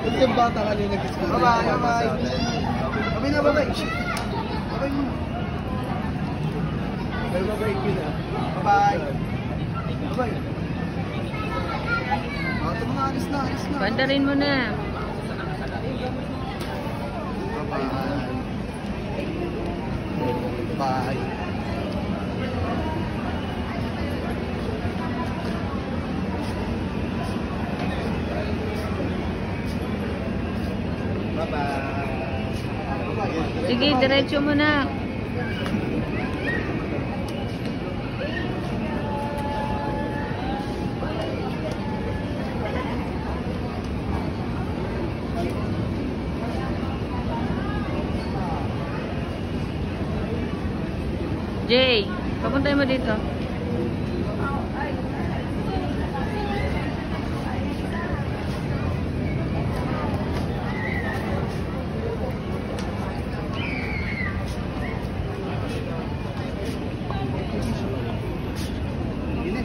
Kasi yung bata kanina nag-school. Bye-bye, bye-bye. Bye na, bye-bye. Bye-bye mo. Bye-bye, Kina. Bye-bye. Bye-bye. Ito mga alis na. Bandarin mo na. Bye-bye. Bye. Bye-bye. Sige, diretso mo na. Jay, papuntay mo dito.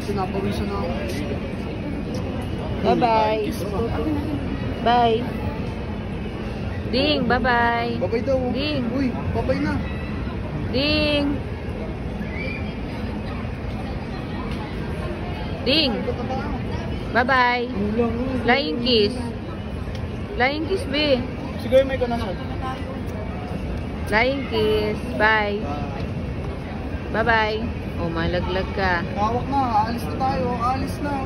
Sinapawisan na ako. Bye-bye. Bye. Ding, bye-bye. Babay daw. Ding. Uy, babay na. Ding. Ding. Bye-bye. Flying kiss. Flying kiss, be. Sige, may ko na naman. Flying kiss. Bye. Bye-bye. Oh, malaglag ka. Tawak na, aalis na tayo. Aalis na.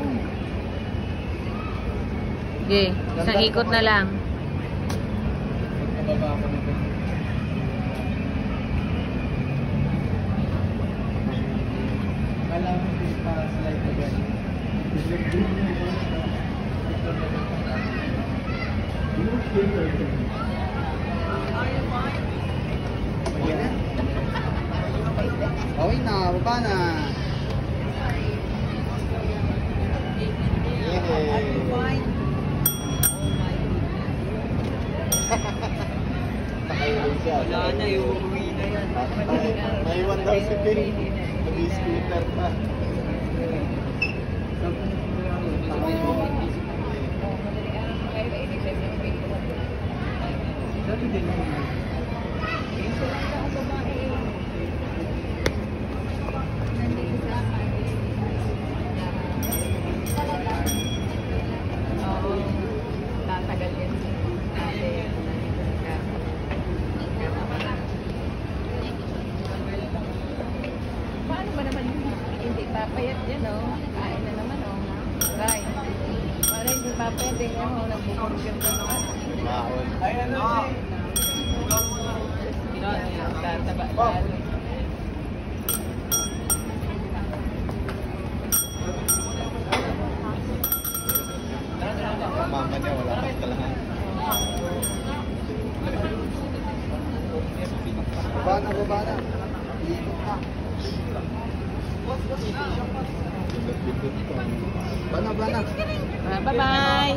Okay, isang ikot na lang. Nababa ako nito. Kailangan ko para slide again. Okay na, baba na. Wala na, iuwi na yan. Naiwan daw si Ping. Nag-scooter pa. Papayat yan, oh. Kain na naman, oh. Right. Para hindi papayat, tingnan mo, nagbukurgan ka naman. Baon. Ay, ano? Tataba lalo. Mama niya, wala kang kalahan. Baba na. Bana. Bye-bye. Bye-bye.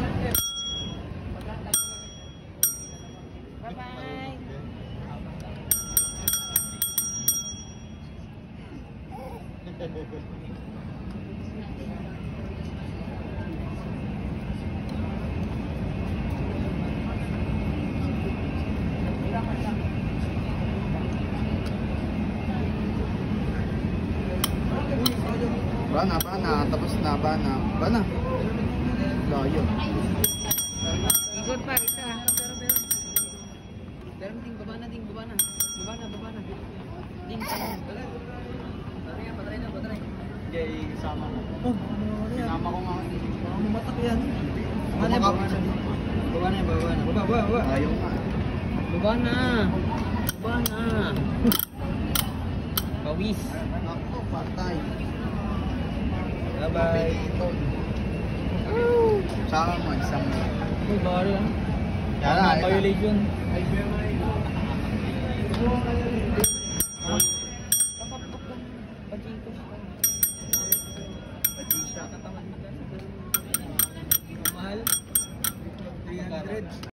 Bana. Tapos na, bana. Layo. Ikot pa, isa. Pero ding, baba na. Ding, patray. Jay, sama na. Oh, sinama ko nga. Matak yan. Baba na. Ayaw nga. Baba na. Pawis. Ako, patay. Bye-bye. Saka mo, isang mo. Uy, bari ah. Yan na. Violation.